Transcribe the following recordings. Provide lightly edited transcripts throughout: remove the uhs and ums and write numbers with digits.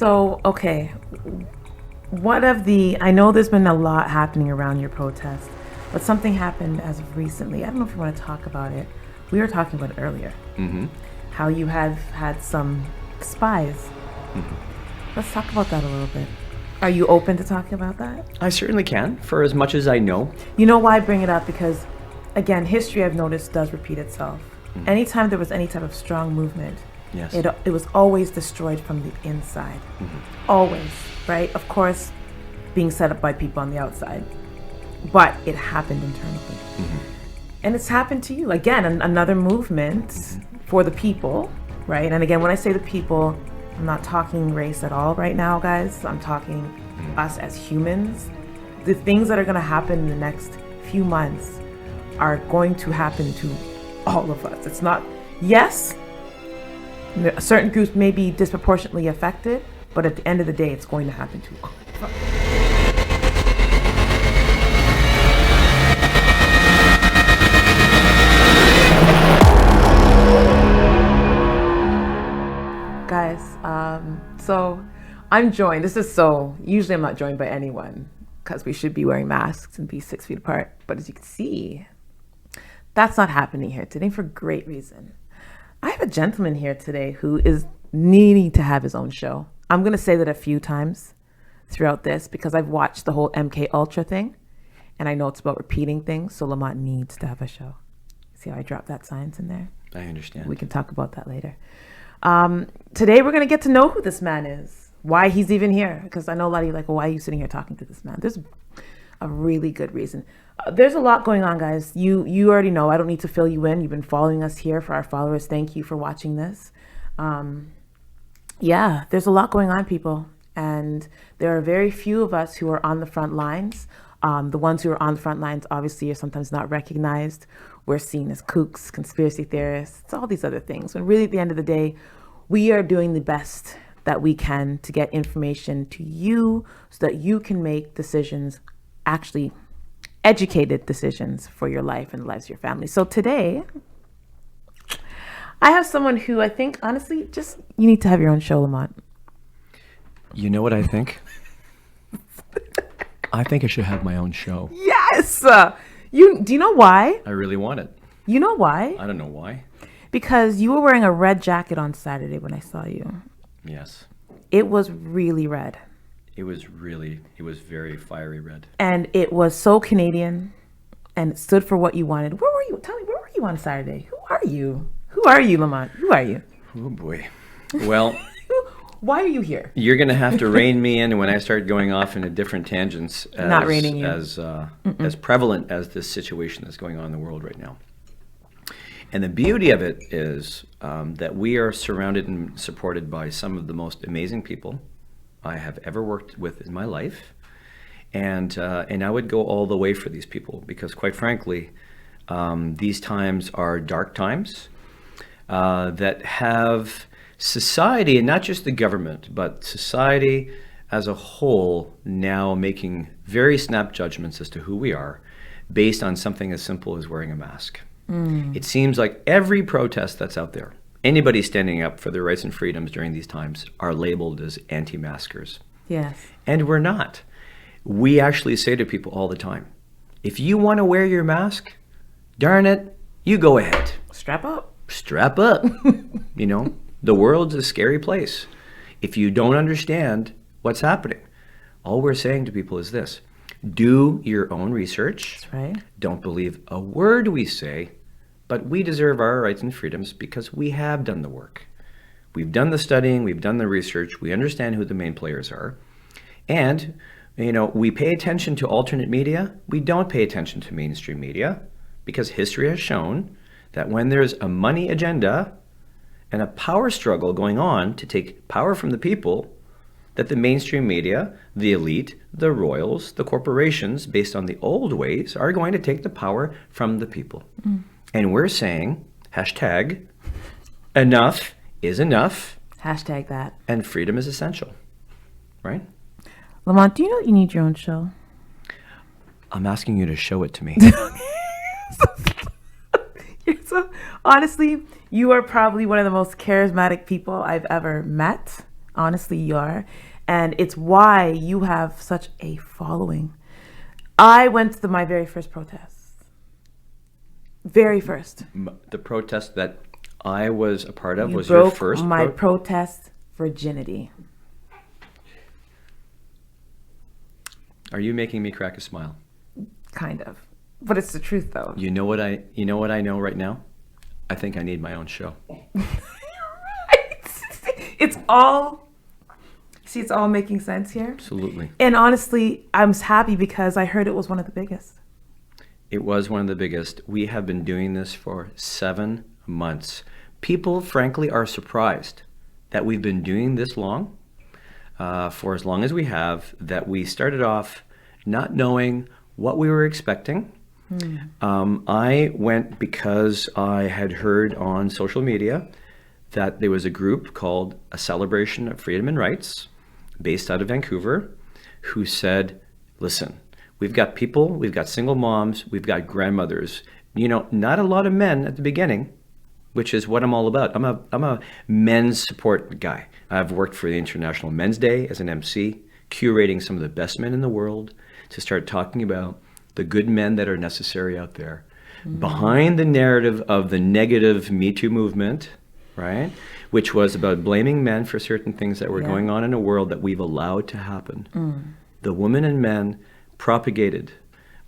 So, okay, I know there's been a lot happening around your protest, but something happened as of recently. I don't know if you want to talk about it. We were talking about it earlier. Mm-hmm. How you have had some spies. Mm-hmm. Let's talk about that a little bit. Are you open to talking about that? I certainly can, for as much as I know. You know why I bring it up? Because, again, history I've noticed does repeat itself. Mm. Anytime there was any type of strong movement, Yes. it was always destroyed from the inside. Mm-hmm. Always, right? Of course, being set up by people on the outside. But it happened internally. Mm-hmm. And it's happened to you. Again, another movement for the people, right? And again, when I say the people, I'm not talking race at all right now, guys. I'm talking us as humans. The things that are going to happen in the next few months are going to happen to all of us. It's not, yes, certain groups may be disproportionately affected, but at the end of the day, it's going to happen to all of us. Guys, so I'm joined. Usually I'm not joined by anyone because we should be wearing masks and be 6 feet apart. But as you can see, that's not happening here today for great reason. I have a gentleman here today who is needing to have his own show. I'm going to say that a few times throughout this because I've watched the whole MK Ultra thing and I know it's about repeating things. So Lamont needs to have a show. See how I dropped that science in there? I understand. We can talk about that later. Today we're going to get to know who this man is, why he's even here, because I know a lot of you are like, well, why are you sitting here talking to this man? There's a really good reason. There's a lot going on, guys. You already know. I don't need to fill you in. You've been following us here. For our followers, thank you for watching this. Yeah, there's a lot going on, people. And there are very few of us who are on the front lines. The ones who are on the front lines obviously are sometimes not recognized. We're seen as kooks, conspiracy theorists, all these other things. When really at the end of the day, we are doing the best that we can to get information to you so that you can make decisions, actually educated decisions for your life and the lives of your family. So today, I have someone who I think, honestly, just you need to have your own show, Lamont. You know what I think? I think I should have my own show. Yes! Do you know why? I really want it. You know why? I don't know why. Because you were wearing a red jacket on Saturday when I saw you. Yes. It was really red. It was very fiery red. And it was so Canadian and it stood for what you wanted. Where were you? Tell me, where were you on Saturday? Who are you? Who are you, Lamont? Who are you? Oh boy. Well, why are you here? you're going to have to rein me in when I start going off into different tangents Not reining you. as prevalent as this situation that's going on in the world right now. And the beauty of it is that we are surrounded and supported by some of the most amazing people I have ever worked with in my life. And I would go all the way for these people because, quite frankly, these times are dark times that have society, and not just the government, but society as a whole now making very snap judgments as to who we are based on something as simple as wearing a mask. It seems like every protest that's out there, anybody standing up for their rights and freedoms during these times are labeled as anti-maskers. Yes. And we're not. We actually say to people all the time, if you want to wear your mask, darn it, you go ahead. Strap up. Strap up. You know, the world's a scary place. If you don't understand what's happening, all we're saying to people is this: do your own research. That's right. Don't believe a word we say, but we deserve our rights and freedoms because we have done the work. We've done the studying, we've done the research, we understand who the main players are. And, you know, we pay attention to alternate media. We don't pay attention to mainstream media because history has shown that when there's a money agenda and a power struggle going on to take power from the people, that the mainstream media, the elite, the royals, the corporations, based on the old ways, are going to take the power from the people. And we're saying, hashtag, enough is enough. Hashtag that. And freedom is essential, right? Lamont, do you know you need your own show? I'm asking you to show it to me. Honestly, you are probably one of the most charismatic people I've ever met. Honestly, you are. And it's why you have such a following. I went to my very first protest. Very first. The protest that I was a part of You was your broke first my protest virginity. Are you making me crack a smile? Kind of. But it's the truth, though. You know what I know right now? I think I need my own show. It's all making sense here. Absolutely. And honestly, I'm happy because I heard it was one of the biggest. It was one of the biggest. We have been doing this for 7 months. People, frankly, are surprised that we've been doing this long, for as long as we have, that we started off not knowing what we were expecting. I went because I had heard on social media that there was a group called A Celebration of Freedom and Rights, based out of Vancouver, who said, listen, we've got people, we've got single moms, we've got grandmothers, not a lot of men at the beginning, which is what I'm all about. I'm a men's support guy. I've worked for the International Men's Day as an MC, curating some of the best men in the world to start talking about the good men that are necessary out there. Behind the narrative of the negative Me Too movement, right, which was about blaming men for certain things that were going on in a world that we've allowed to happen. The women and men propagated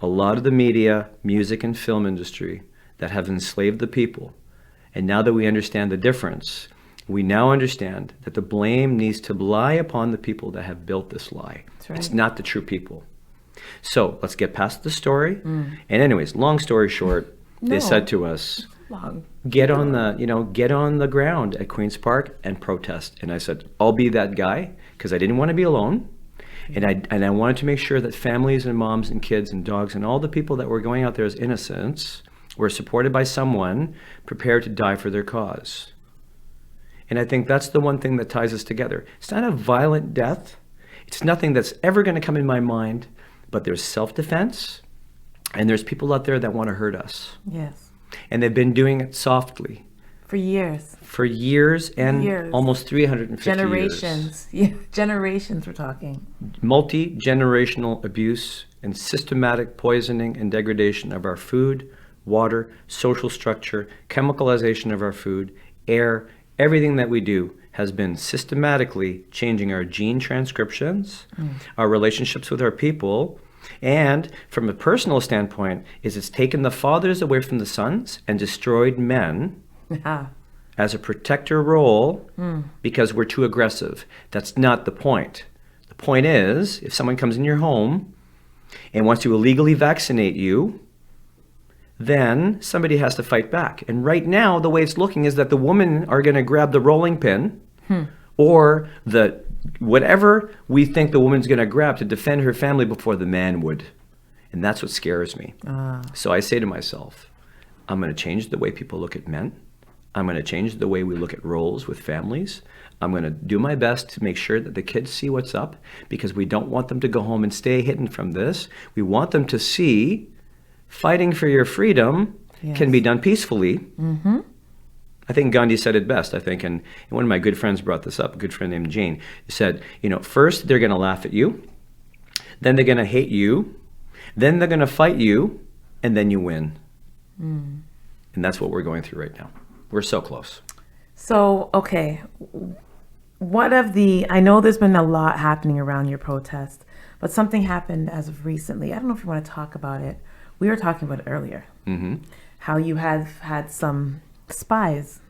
a lot of the media, music, and film industry that have enslaved the people. And now that we understand the difference, we now understand that the blame needs to lie upon the people that have built this lie. That's right. It's not the true people. So let's get past the story. And anyways, long story short, they said to us, get on the ground at Queen's Park and protest. And I said, I'll be that guy, because I didn't want to be alone. And I wanted to make sure that families and moms and kids and dogs and all the people that were going out there as innocents were supported by someone prepared to die for their cause. And I think that's the one thing that ties us together. It's not a violent death. It's nothing that's ever going to come in my mind, but there's self-defense, and there's people out there that want to hurt us. Yes. And they've been doing it softly. For years. For years and almost 350 generations. years. Yeah, generations we're talking. Multi-generational abuse and systematic poisoning and degradation of our food, water, social structure, chemicalization of our food, air, everything that we do has been systematically changing our gene transcriptions, our relationships with our people, and from a personal standpoint, it's taken the fathers away from the sons and destroyed men as a protector role because we're too aggressive. That's not the point. The point is, if someone comes in your home and wants to illegally vaccinate you, then somebody has to fight back. And right now, the way it's looking is that the women are going to grab the rolling pin or the whatever we think the woman's going to grab to defend her family before the man would. And that's what scares me. So I say to myself, I'm going to change the way people look at men. I'm going to change the way we look at roles with families. I'm going to do my best to make sure that the kids see what's up, because we don't want them to go home and stay hidden from this. We want them to see fighting for your freedom can be done peacefully. I think Gandhi said it best, and one of my good friends brought this up, a good friend named Jane. He said, first they're going to laugh at you, then they're going to hate you, then they're going to fight you, and then you win. And that's what we're going through right now. We're so close. So, okay, I know there's been a lot happening around your protest, but something happened as of recently. I don't know if you want to talk about it. We were talking about it earlier, how you have had some spies.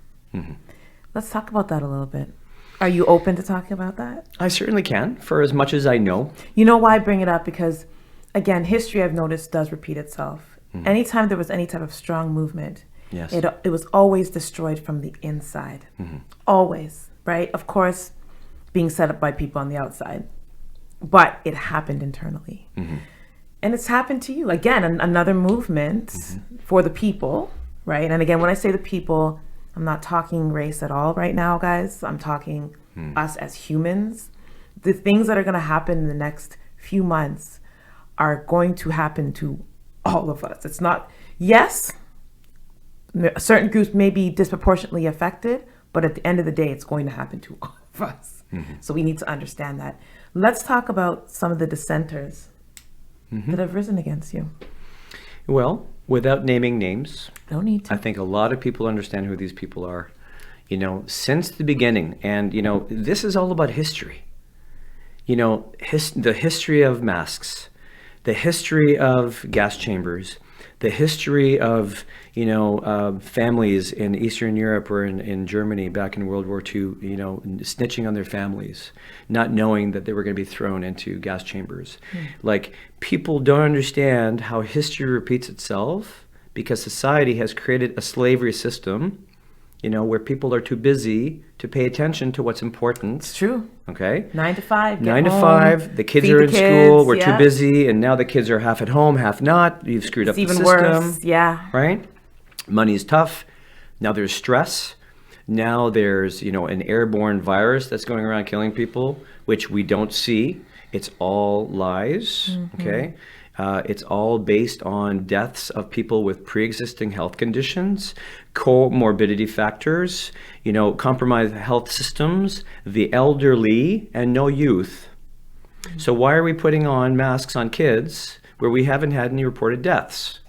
Let's talk about that a little bit. Are you open to talking about that? I certainly can, for as much as I know. You know why I bring it up? Because, again, history, I've noticed, does repeat itself. Anytime there was any type of strong movement, it was always destroyed from the inside. Always, right? Of course, being set up by people on the outside. But it happened internally. And it's happened to you. Again, another movement for the people, right? And again, when I say the people, I'm not talking race at all right now, guys. I'm talking us as humans. The things that are going to happen in the next few months are going to happen to all of us. It's not, yes, certain groups may be disproportionately affected, but at the end of the day, it's going to happen to all of of us. So we need to understand that. Let's talk about some of the dissenters that have risen against you. Well, without naming names, Don't need to. I think a lot of people understand who these people are, since the beginning. And, this is all about history. The history of masks, the history of gas chambers, the history of, families in Eastern Europe or in Germany back in World War II, snitching on their families, not knowing that they were going to be thrown into gas chambers. Like, people don't understand how history repeats itself because society has created a slavery system, where people are too busy to pay attention to what's important. It's true. Okay? 9 to 5. 9 to 5. The kids are in school. We're too busy. And now the kids are half at home, half not. You've screwed up the system. It's even worse. Yeah. Right? Money's tough. Now there's stress. Now there's, an airborne virus that's going around killing people, which we don't see. It's all lies. Okay? It's all based on deaths of people with pre-existing health conditions, comorbidity factors, compromised health systems, the elderly, and no youth. So why are we putting on masks on kids where we haven't had any reported deaths?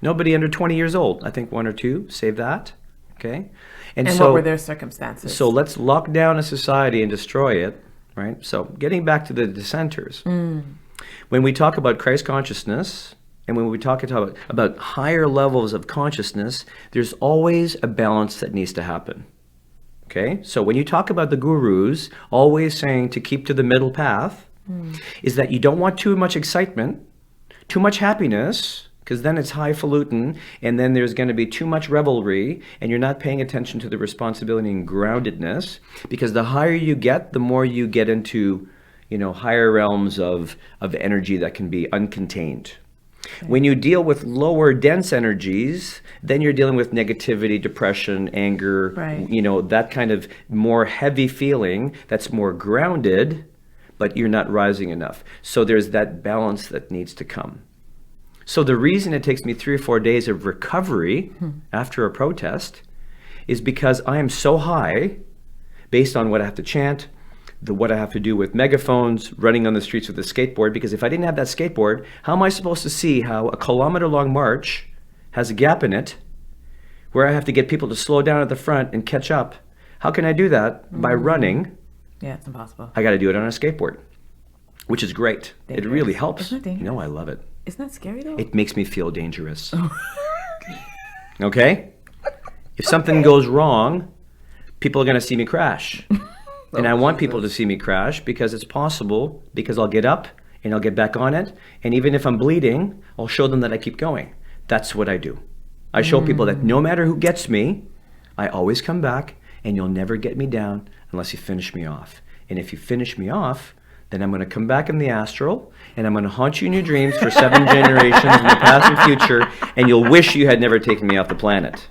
Nobody under 20 years old. I think 1 or 2, save that. Okay? And so, what were their circumstances? So let's lock down a society and destroy it, right? So getting back to the dissenters. When we talk about Christ consciousness, and when we talk about higher levels of consciousness, there's always a balance that needs to happen. Okay? So when you talk about the gurus always saying to keep to the middle path, is that you don't want too much excitement, too much happiness, because then it's highfalutin, and then there's going to be too much revelry, and you're not paying attention to the responsibility and groundedness, because the higher you get, the more you get into higher realms of energy that can be uncontained. Okay. When you deal with lower dense energies, then you're dealing with negativity, depression, anger, that kind of more heavy feeling that's more grounded, but you're not rising enough. So there's that balance that needs to come. So the reason it takes me 3 or 4 days of recovery after a protest is because I am so high based on what I have to chant, what I have to do with megaphones, running on the streets with a skateboard, because if I didn't have that skateboard, how am I supposed to see how a kilometer-long march has a gap in it where I have to get people to slow down at the front and catch up? How can I do that? By running. Yeah, it's impossible. I got to do it on a skateboard, which is great. Dangerous. It really helps. Isn't it dangerous? I love it. Isn't that scary, though? It makes me feel dangerous. Okay? If something goes wrong, people are going to see me crash. And I want people to see me crash because it's possible, because I'll get up and I'll get back on it. And even if I'm bleeding, I'll show them that I keep going. That's what I do. I show people that no matter who gets me, I always come back, and you'll never get me down unless you finish me off. And if you finish me off, then I'm going to come back in the astral, and I'm going to haunt you in your dreams for 7 generations in the past and future, and you'll wish you had never taken me off the planet.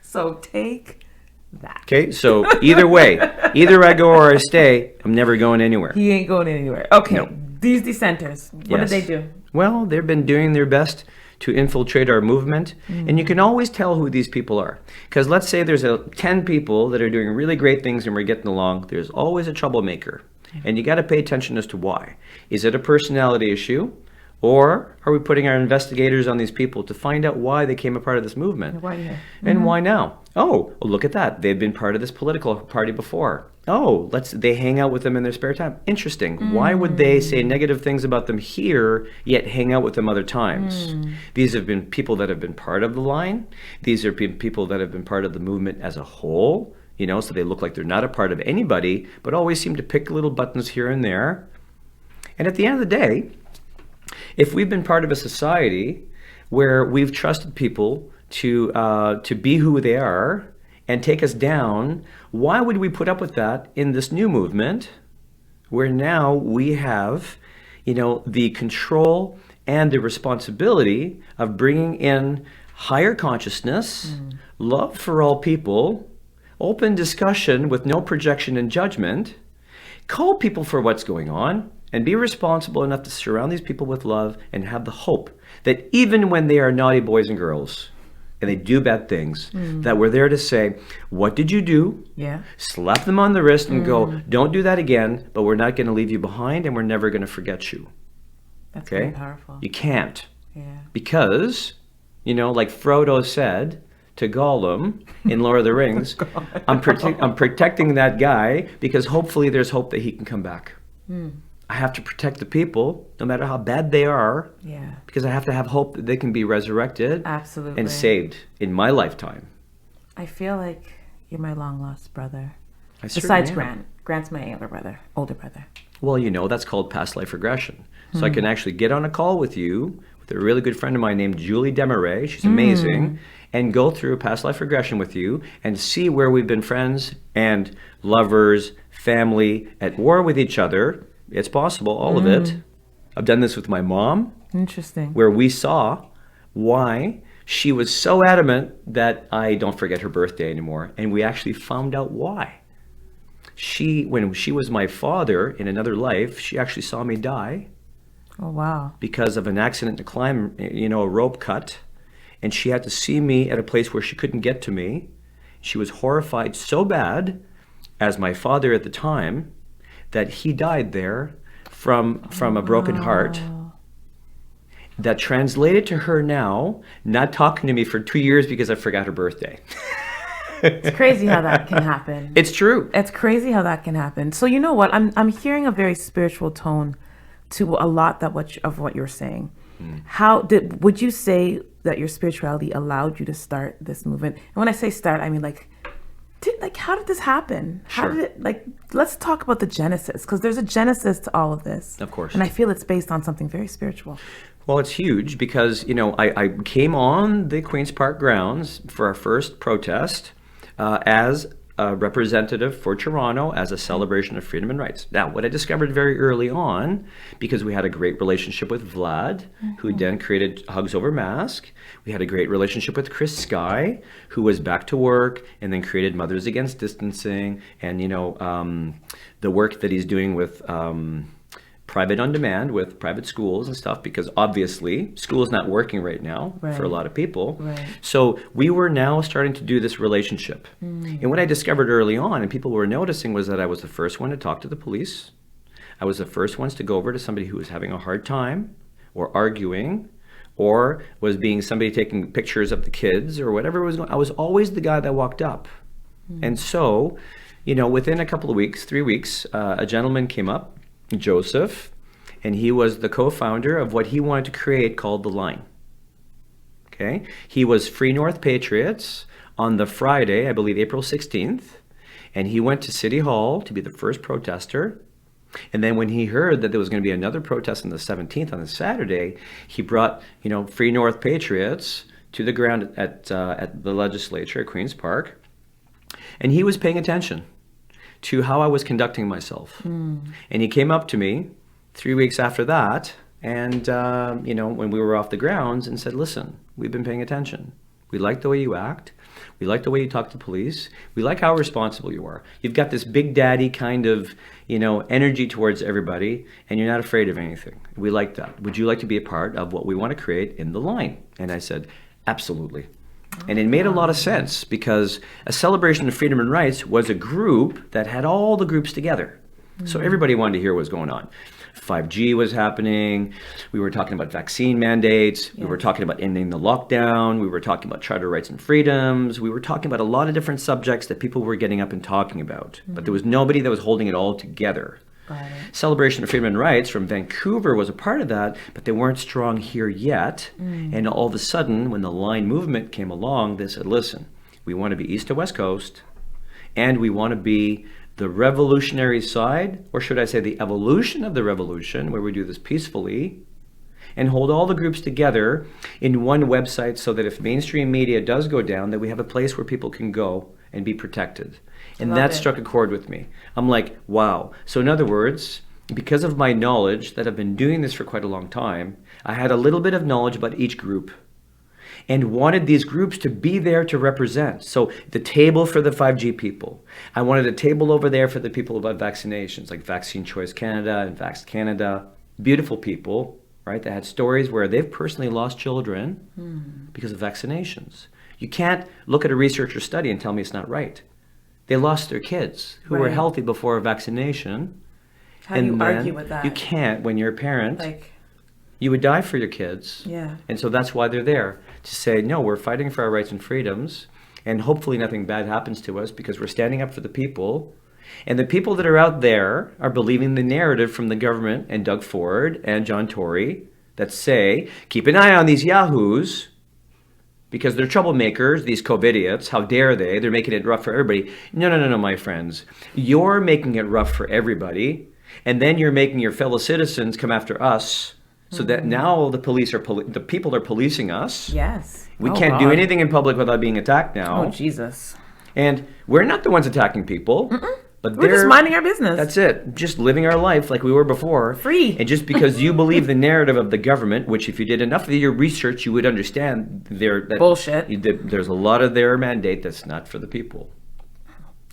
So take that. Okay, so either way, either I go or I stay, I'm never going anywhere. He ain't going anywhere. Okay, No. These dissenters, what did they do? Well, they've been doing their best to infiltrate our movement, and you can always tell who these people are. Because let's say there's 10 people that are doing really great things and we're getting along, there's always a troublemaker. And you got to pay attention as to why. Is it a personality issue? Or are we putting our investigators on these people to find out why they came a part of this movement? Why here? And why now? Oh, well, look at that. They've been part of this political party before. Oh, they hang out with them in their spare time. Interesting. Why would they say negative things about them here, yet hang out with them other times? These have been people that have been part of the line. These are people that have been part of the movement as a whole, so they look like they're not a part of anybody, but always seem to pick little buttons here and there. And at the end of the day, if we've been part of a society where we've trusted people to be who they are and take us down, why would we put up with that in this new movement where now we have, the control and the responsibility of bringing in higher consciousness, love for all people, open discussion with no projection and judgment, call people for what's going on, and be responsible enough to surround these people with love and have the hope that even when they are naughty boys and girls, and they do bad things, that we're there to say, what did you do? Yeah. Slap them on the wrist and go, don't do that again, but we're not going to leave you behind and we're never going to forget you. That's Okay? very powerful. You can't. Yeah. Because, like Frodo said to Gollum in Lord of the Rings, I'm protecting that guy because hopefully there's hope that he can come back. I have to protect the people, no matter how bad they are, because I have to have hope that they can be resurrected Absolutely. and saved in my lifetime. I feel like you're my long-lost brother. I Besides certainly am. Grant. Grant's my older brother. Well, that's called past life regression. So I can actually get on a call with you, with a really good friend of mine named Julie Desmarais, she's amazing, and go through a past life regression with you and see where we've been friends and lovers, family, at war with each other. It's possible, all of it. I've done this with my mom. Interesting. Where we saw why she was so adamant that I don't forget her birthday anymore. And we actually found out why. When she was my father in another life, she actually saw me die. Oh, wow. Because of an accident to climb, a rope cut. And she had to see me at a place where she couldn't get to me. She was horrified so bad, as my father at the time, that he died there from a broken heart. That translated to her now, not talking to me for 2 years because I forgot her birthday. It's crazy how that can happen. It's true. It's crazy how that can happen. So you know what? I'm hearing a very spiritual tone to a lot of what you're saying. Would you say that your spirituality allowed you to start this movement? And when I say start, I mean how did this happen? How did it, let's talk about the genesis, because there's a genesis to all of this. Of course. And I feel it's based on something very spiritual. Well, it's huge because, I came on the Queen's Park grounds for our first protest as a representative for Toronto as a celebration of freedom and rights. Now, what I discovered very early on, because we had a great relationship with Vlad, who then created Hugs Over Mask. We had a great relationship with Chris Sky, who was back to work and then created Mothers Against Distancing, and, the work that he's doing with private on demand with private schools and stuff, because obviously school is not working right now for a lot of people. Right. So we were now starting to do this relationship. And what I discovered early on, and people were noticing, was that I was the first one to talk to the police. I was the first ones to go over to somebody who was having a hard time or arguing or was being somebody taking pictures of the kids or whatever was going on. I was always the guy that walked up. And so, within a couple of weeks, 3 weeks, a gentleman came up, Joseph, and he was the co-founder of what he wanted to create called The Line. Okay? He was Free North Patriots on the Friday, I believe April 16th, and he went to City Hall to be the first protester. And then when he heard that there was going to be another protest on the 17th, on the Saturday, he brought, Free North Patriots to the ground at the legislature at Queen's Park, and he was paying attention to how I was conducting myself. And he came up to me 3 weeks after that, and when we were off the grounds, and said, listen, we've been paying attention. We like the way you act. We like the way you talk to police. We like how responsible you are. You've got this big daddy kind of, energy towards everybody, and you're not afraid of anything. We like that. Would you like to be a part of what we want to create in The Line? And I said, absolutely. And it made a lot of sense, because a celebration of freedom and rights was a group that had all the groups together. So everybody wanted to hear what was going on. 5G was happening. We were talking about vaccine mandates. We were talking about ending the lockdown. We were talking about charter rights and freedoms. We were talking about a lot of different subjects that people were getting up and talking about. But there was nobody that was holding it all together. Right. Celebration of Freedom and Rights from Vancouver was a part of that, but they weren't strong here yet. And all of a sudden, when the Line movement came along, they said, listen, we want to be East to West Coast, and we want to be the revolutionary side, or should I say the evolution of the revolution, where we do this peacefully, and hold all the groups together in one website, so that if mainstream media does go down, that we have a place where people can go and be protected. And that struck a chord with me. I'm like, wow. So in other words, because of my knowledge that I've been doing this for quite a long time, I had a little bit of knowledge about each group and wanted these groups to be there to represent. So the table for the 5G people. I wanted a table over there for the people about vaccinations, like Vaccine Choice Canada and Vax Canada. Beautiful people, right? That had stories where they've personally lost children because of vaccinations. You can't look at a research or study and tell me it's not right. They lost their kids who were healthy before vaccination. How do you argue with that? You can't when you're a parent. Like, you would die for your kids. Yeah. And so that's why they're there, to say, no, we're fighting for our rights and freedoms, and hopefully nothing bad happens to us because we're standing up for the people. And the people that are out there are believing the narrative from the government and Doug Ford and John Tory that say, keep an eye on these yahoos because they're troublemakers, these COVIDiots. How dare they? They're making it rough for everybody. No, my friends. You're making it rough for everybody, and then you're making your fellow citizens come after us. So that now the police are the people are policing us. Yes. We can't do anything in public without being attacked now. Oh, Jesus. And we're not the ones attacking people. But we're just minding our business. That's it. Just living our life like we were before. Free. And just because you believe the narrative of the government, which if you did enough of your research, you would understand bullshit. There's a lot of their mandate that's not for the people.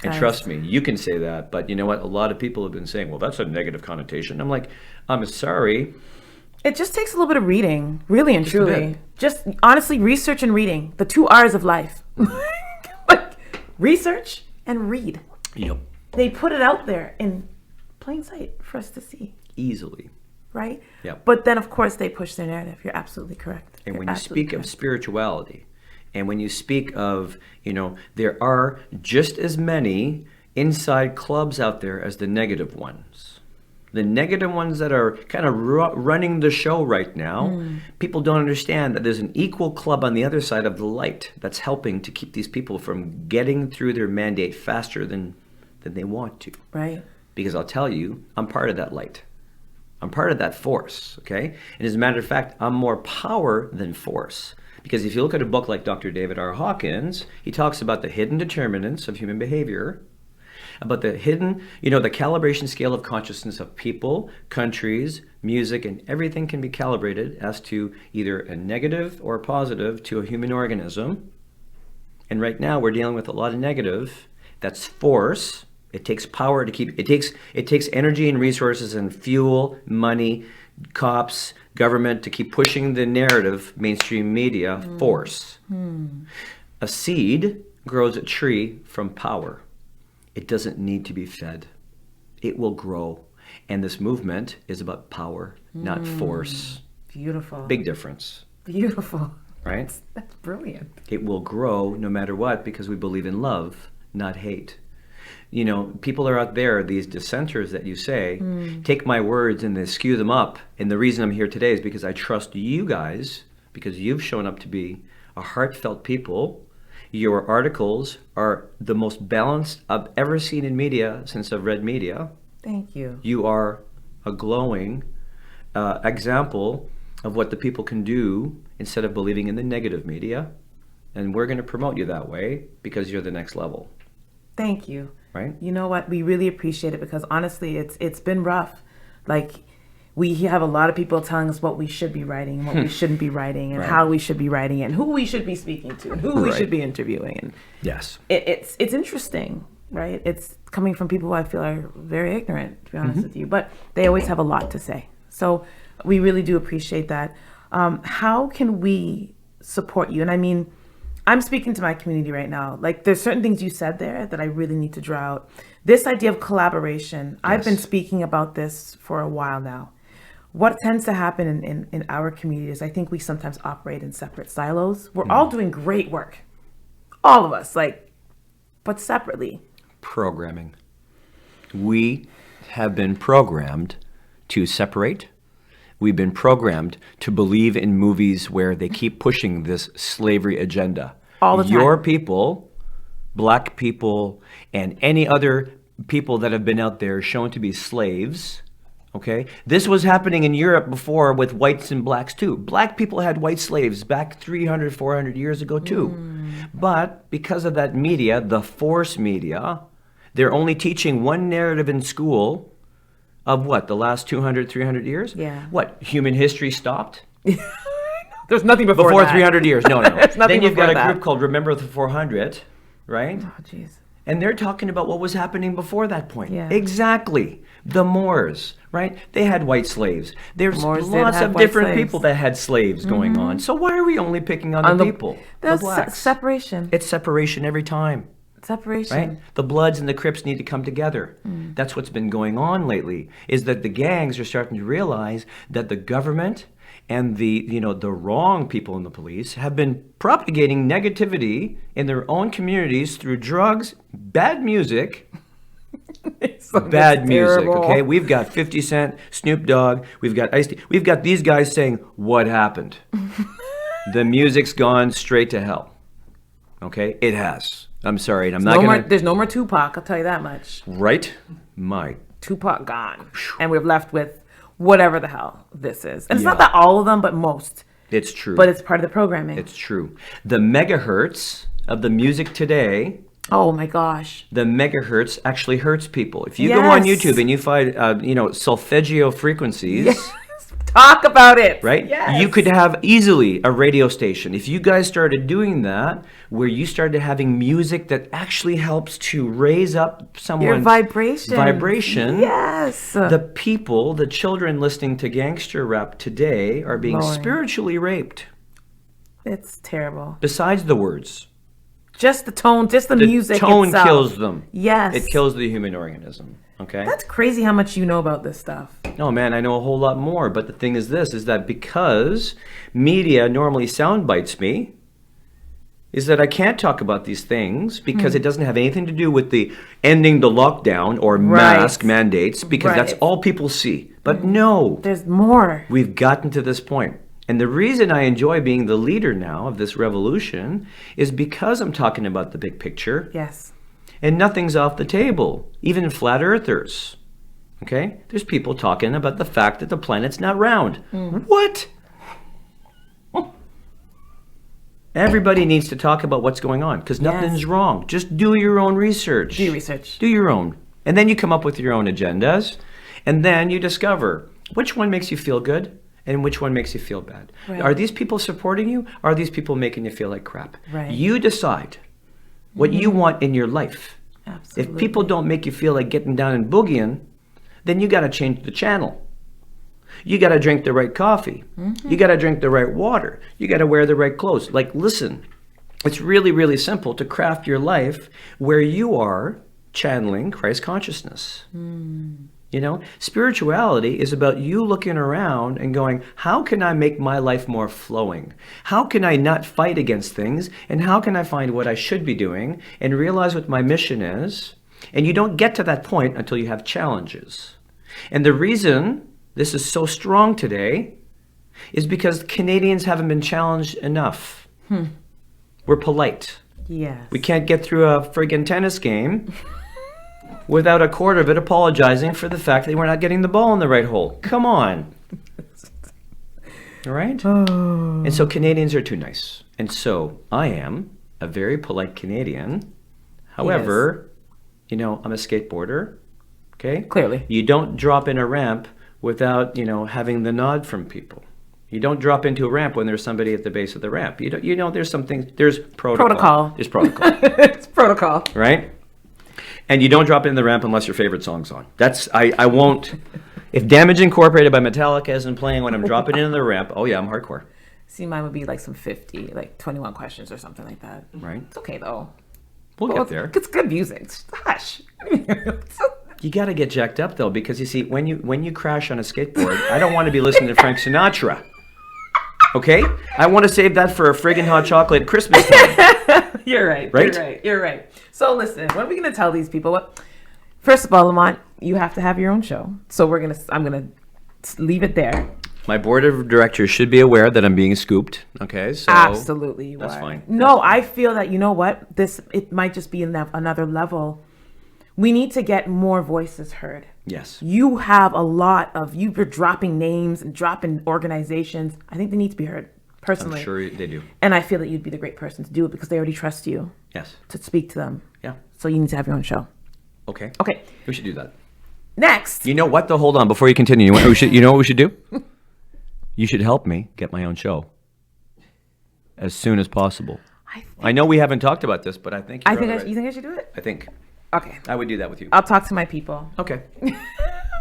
And trust me, you can say that. But you know what? A lot of people have been saying, well, that's a negative connotation. I'm like, I'm sorry. It just takes a little bit of reading, really and truly. Just honestly, research and reading, the 2 R's of life. Like, research and read. Yep. They put it out there in plain sight for us to see. Easily. Right? Yep. But then, of course, they push their narrative. You're absolutely correct. And when you speak of spirituality, and when you speak of, there are just as many inside clubs out there as the negative ones. The negative ones that are kind of running the show right now, people don't understand that there's an equal club on the other side of the light that's helping to keep these people from getting through their mandate faster than they want to. Right. Because I'll tell you, I'm part of that light. I'm part of that force, okay? And as a matter of fact, I'm more power than force. Because if you look at a book like Dr. David R. Hawkins, he talks about the hidden determinants of human behavior, about the hidden, the calibration scale of consciousness of people, countries, music, and everything can be calibrated as to either a negative or a positive to a human organism. And right now we're dealing with a lot of negative. That's force. It takes power to keep, it takes energy and resources and fuel, money, cops, government to keep pushing the narrative, mainstream media, force. A seed grows a tree from power. It doesn't need to be fed. It will grow. And this movement is about power, not force. Beautiful. Big difference. Beautiful. Right? That's brilliant. It will grow no matter what because we believe in love, not hate. People are out there, these dissenters that you say, take my words and they skew them up. And the reason I'm here today is because I trust you guys, because you've shown up to be a heartfelt people. Your articles are the most balanced I've ever seen in media since I've read media. Thank you. You are a glowing example of what the people can do instead of believing in the negative media. And we're going to promote you that way because you're the next level. Thank you. Right? You know what? We really appreciate it because honestly, it's been rough. Like, we have a lot of people telling us what we should be writing and what we shouldn't be writing and how we should be writing it and who we should be speaking to and who we should be interviewing. And yes. It's interesting, right? It's coming from people who I feel are very ignorant, to be honest with you, but they always have a lot to say. So we really do appreciate that. How can we support you? And I mean, I'm speaking to my community right now. Like, there's certain things you said there that I really need to draw out. This idea of collaboration, I've been speaking about this for a while now. What tends to happen in our community is I think we sometimes operate in separate silos. We're all doing great work. All of us, but separately. Programming. We have been programmed to separate. We've been programmed to believe in movies where they keep pushing this slavery agenda. All the time. Your people, black people, and any other people that have been out there shown to be slaves, okay? This was happening in Europe before with whites and blacks too. Black people had white slaves back 300, 400 years ago too. But because of that media, the force media, they're only teaching one narrative in school of what, the last 200, 300 years? Yeah. What, human history stopped? There's nothing before that. 300 years, no. There's nothing Then you've got before a that. group called Remember the 400, right? Oh, jeez. And they're talking about what was happening before that point. Yeah. Exactly. The Moors, right? They had white slaves. There's Moors did lots have of white different slaves. people that had slaves going on. So why are we only picking on the people? The There's blacks. separation. It's separation every time. Separation. Right? The Bloods and the Crips need to come together. That's what's been going on lately, is that the gangs are starting to realize that the government and the wrong people in the police have been propagating negativity in their own communities through drugs, bad music, bad music, okay? We've got 50 Cent, Snoop Dogg, we've got Ice-T. We've got these guys saying, what happened? The music's gone straight to hell. Okay? It has. I'm sorry. And I'm not going to... There's no more Tupac, I'll tell you that much. Right? My... Tupac gone. And we're left with whatever the hell this is. And it's not that all of them, but most. It's true. But it's part of the programming. It's true. The megahertz of the music today... Oh my gosh. The megahertz actually hurts people. If you go on YouTube and you find, solfeggio frequencies... Yes. Talk about it. Right? Yes. You could have easily a radio station. If you guys started doing that, where you started having music that actually helps to raise up someone's vibration. Yes. The people, the children listening to gangster rap today are being spiritually raped. It's terrible. Besides the words. Just the tone, just the music tone itself. Kills them. Yes. It kills the human organism. Okay. That's crazy how much you know about this stuff. No, man, I know a whole lot more. But the thing is this, is that because media normally sound bites me, is that I can't talk about these things because it doesn't have anything to do with the ending the lockdown or mask mandates, because that's all people see. But no. There's more. We've gotten to this point. And the reason I enjoy being the leader now of this revolution is because I'm talking about the big picture. Yes. And nothing's off the table, even flat earthers. Okay? There's people talking about the fact that the planet's not round. What? Everybody needs to talk about what's going on because nothing's wrong. Just do your own research. Do research. Do your own. And then you come up with your own agendas. And then you discover which one makes you feel good and which one makes you feel bad. Right. Are these people supporting you? Are these people making you feel like crap? Right. You decide what you want in your life. Absolutely. If people don't make you feel like getting down and boogieing, then you got to change the channel. You got to drink the right coffee. You got to drink the right water. You got to wear the right clothes. Like, listen, it's really, really simple to craft your life where you are channeling Christ consciousness. You know, spirituality is about you looking around and going, how can I make my life more flowing? How can I not fight against things? And how can I find what I should be doing and realize what my mission is? And you don't get to that point until you have challenges. And the reason this is so strong today is because Canadians haven't been challenged enough. We're polite. Yes. We can't get through a friggin' tennis game without a quarter of it apologizing for the fact that we're not getting the ball in the right hole. Come on. All right? And so Canadians are too nice. And so I am a very polite Canadian. However, I'm a skateboarder. Okay? Clearly. You don't drop in a ramp without, having the nod from people. You don't drop into a ramp when there's somebody at the base of the ramp. There's something, there's protocol. There's protocol. It's protocol. Right? And you don't drop in the ramp unless your favorite song's on. I won't. If Damage Incorporated by Metallica isn't playing when I'm dropping into the ramp, oh yeah, I'm hardcore. See, mine would be like some 50, like 21 questions or something like that. Right. It's okay though. We'll get there. It's good music. Hush. You got to get jacked up though, because you see, when you crash on a skateboard, I don't want to be listening to Frank Sinatra. Okay? I want to save that for a friggin' hot chocolate Christmas time. You're right. Right? You're right. So listen, what are we going to tell these people? What? First of all, Lamont, you have to have your own show. So I'm going to leave it there. My board of directors should be aware that I'm being scooped. Okay? So absolutely, you that's are. Fine. No, I feel that, you know what? It might just be another level. We need to get more voices heard. Yes. You have a lot of, you're dropping names and dropping organizations. I think they need to be heard, personally. I'm sure they do. And I feel that you'd be the great person to do it because they already trust you. Yes. To speak to them. Yeah. So you need to have your own show. Okay. Okay. We should do that. Next. You know what though? Hold on. Before you continue, you know what we should do? You should help me get my own show as soon as possible. I know we haven't talked about this, but I think you think I should do it? I think. Okay. I would do that with you. I'll talk to my people. Okay.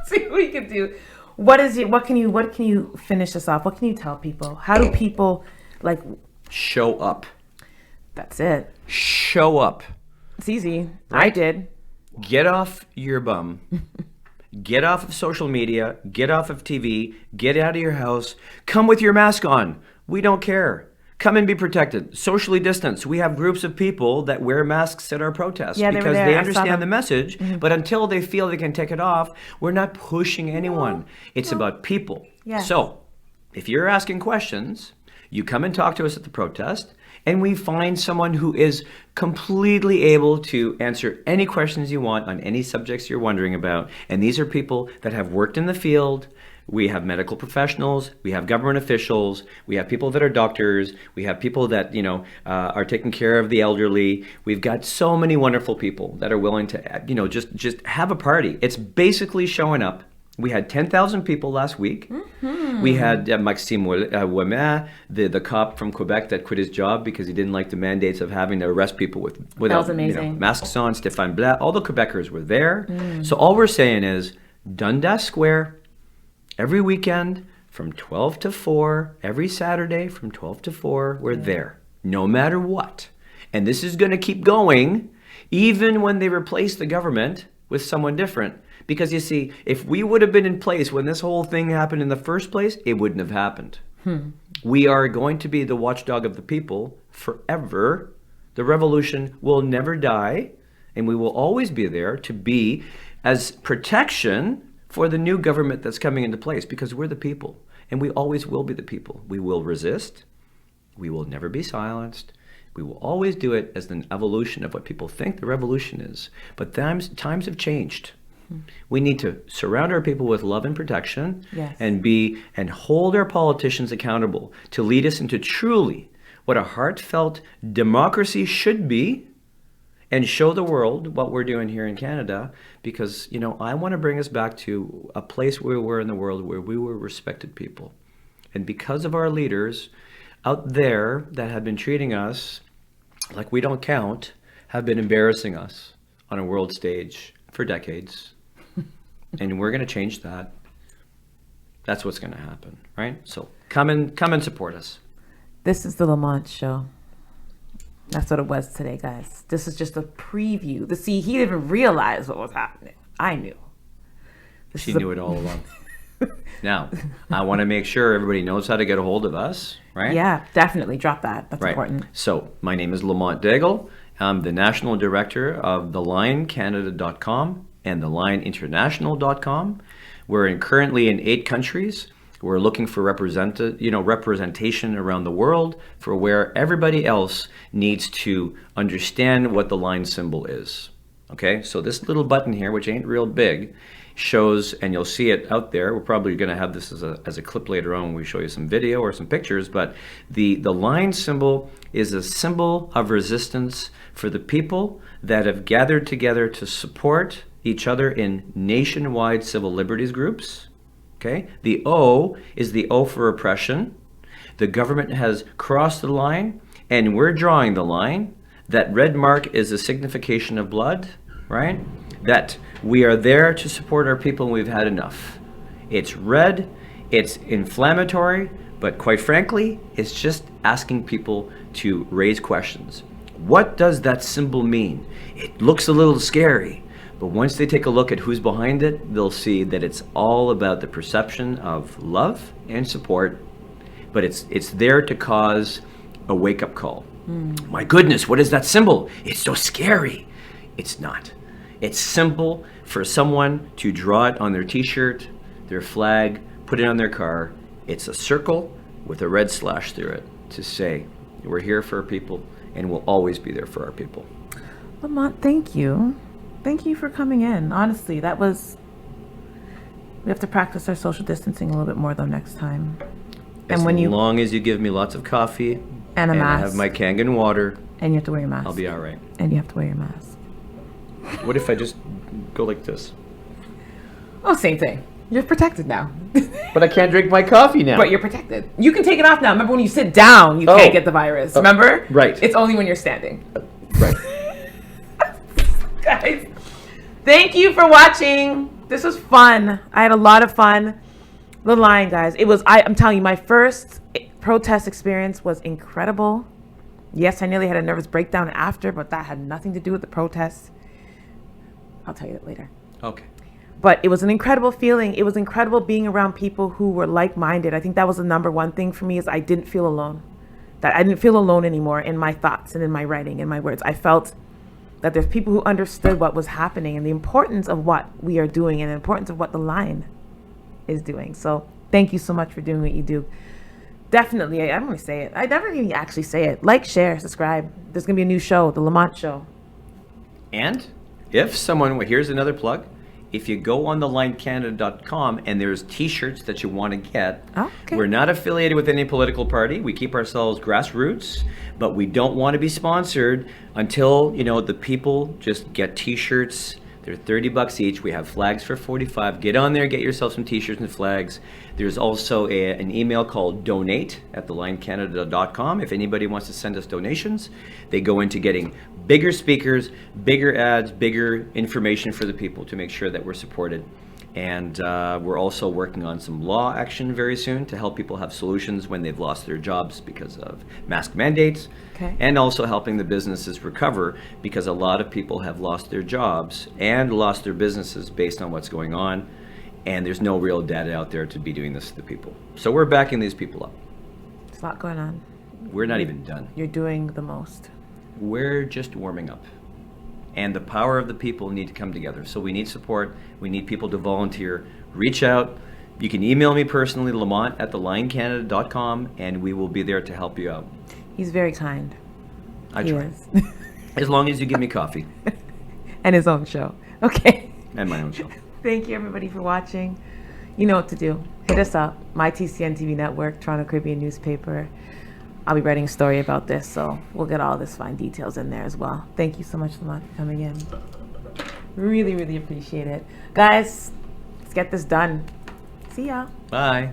See what we can do. What can you finish this off? What can you tell people? How do people show up? That's it. Show up. It's easy. Right? I did. Get off your bum. Get off of social media. Get off of TV. Get out of your house. Come with your mask on. We don't care. Come and be protected. Socially distance. We have groups of people that wear masks at our protests because they understand the message. Mm-hmm. But until they feel they can take it off, we're not pushing anyone. It's about people. Yes. So if you're asking questions, you come and talk to us at the protest, and we find someone who is completely able to answer any questions you want on any subjects you're wondering about. And these are people that have worked in the field. We have medical professionals, we have government officials, we have people that are doctors, we have people that, are taking care of the elderly. We've got so many wonderful people that are willing to, just have a party. It's basically showing up. We had 10,000 people last week. Mm-hmm. We had Maxime Ouimet, the cop from Quebec that quit his job because he didn't like the mandates of having to arrest people without masks on. Stéphane Blatt, all the Quebecers were there. So all we're saying is Dundas Square, every weekend from 12 to 4, every Saturday from 12 to 4, we're there, no matter what. And this is going to keep going even when they replace the government with someone different. Because you see, if we would have been in place when this whole thing happened in the first place, it wouldn't have happened. We are going to be the watchdog of the people forever. The revolution will never die, and we will always be there to be as protection for the new government that's coming into place, because we're the people, and we always will be the people. We will resist. We will never be silenced. We will always do it as an evolution of what people think the revolution is. But times have changed. We need to surround our people with love and protection, and hold our politicians accountable to lead us into truly what a heartfelt democracy should be, and show the world what we're doing here in Canada, because, I want to bring us back to a place where we were in the world where we were respected people. And because of our leaders out there that have been treating us like we don't count, have been embarrassing us on a world stage for decades. And we're going to change that. That's what's going to happen, right? So come and support us. This is the Lamonts Show. That's what it was today, guys. This is just a preview. He didn't even realize what was happening. I knew. She knew it all along. Now, I want to make sure everybody knows how to get a hold of us, right? Yeah, definitely. Drop that. That's important. So, my name is Lamont Daigle. I'm the National Director of TheLineCanada.com and TheLineInternational.com. We're currently in 8 countries. We're looking for representation around the world for where everybody else needs to understand what the line symbol is. Okay, so this little button here, which ain't real big, shows, and you'll see it out there. We're probably going to have this as a clip later on when we show you some video or some pictures, but the line symbol is a symbol of resistance for the people that have gathered together to support each other in nationwide civil liberties groups. Okay, the O is the O for oppression. The government has crossed the line, and we're drawing the line. That red mark is a signification of blood, right? That we are there to support our people, and we've had enough. It's red, it's inflammatory, but quite frankly, it's just asking people to raise questions. What does that symbol mean? It looks a little scary. But once they take a look at who's behind it, they'll see that it's all about the perception of love and support, but it's there to cause a wake-up call. My goodness, what is that symbol? It's so scary. It's not. It's simple for someone to draw it on their t-shirt, their flag, put it on their car. It's a circle with a red slash through it to say, we're here for our people and we'll always be there for our people. Lamont, thank you. Thank you for coming in. Honestly, we have to practice our social distancing a little bit more though next time. As long as you give me lots of coffee and a mask. I have my Kangen water. And you have to wear your mask. I'll be all right. And you have to wear your mask. What if I just go like this? Oh, same thing. You're protected now. But I can't drink my coffee now. But you're protected. You can take it off now. Remember when you sit down, you can't get the virus. Remember? Right. It's only when you're standing. Right. Guys, thank you for watching. This was fun. I had a lot of fun. The line, guys. It was, I'm telling you, my first protest experience was incredible. Yes, I nearly had a nervous breakdown after, but that had nothing to do with the protests. I'll tell you that later. Okay. But it was an incredible feeling. It was incredible being around people who were like-minded. I think that was the number one thing for me, is I didn't feel alone. That I didn't feel alone anymore in my thoughts and in my writing and my words. I felt that there's people who understood what was happening and the importance of what we are doing and the importance of what the line is doing. So thank you so much for doing what you do. Definitely, I'm going to say it. I never even actually say it. Like, share, subscribe. There's going to be a new show, the Lamonts Show. And if someone, here's another plug. If you go on thelinecanada.com and there's t-shirts that you want to get, we're not affiliated with any political party. We keep ourselves grassroots, but we don't want to be sponsored until, the people just get t-shirts. They're $30 each. We have flags for $45. Get on there, get yourself some t-shirts and flags. There's also an email called donate@thelinecanada.com. If anybody wants to send us donations, they go into getting bigger speakers, bigger ads, bigger information for the people to make sure that we're supported. And we're also working on some law action very soon to help people have solutions when they've lost their jobs because of mask mandates. Okay. And also helping the businesses recover, because a lot of people have lost their jobs and lost their businesses based on what's going on. And there's no real data out there to be doing this to the people. So we're backing these people up. There's a lot going on. We're not even done. You're doing the most. We're just warming up. And the power of the people need to come together. So we need support. We need people to volunteer. Reach out. You can email me personally, Lamont@thelinecanada.com, and we will be there to help you out. He's very kind. I try. As long as you give me coffee. And his own show. Okay. And my own show. Thank you, everybody, for watching. You know what to do. Hit us up. My TCN TV network, Toronto Caribbean newspaper. I'll be writing a story about this, so we'll get all this fine details in there as well. Thank you so much, Lamont, for coming in. Really, really appreciate it. Guys, let's get this done. See ya. Bye.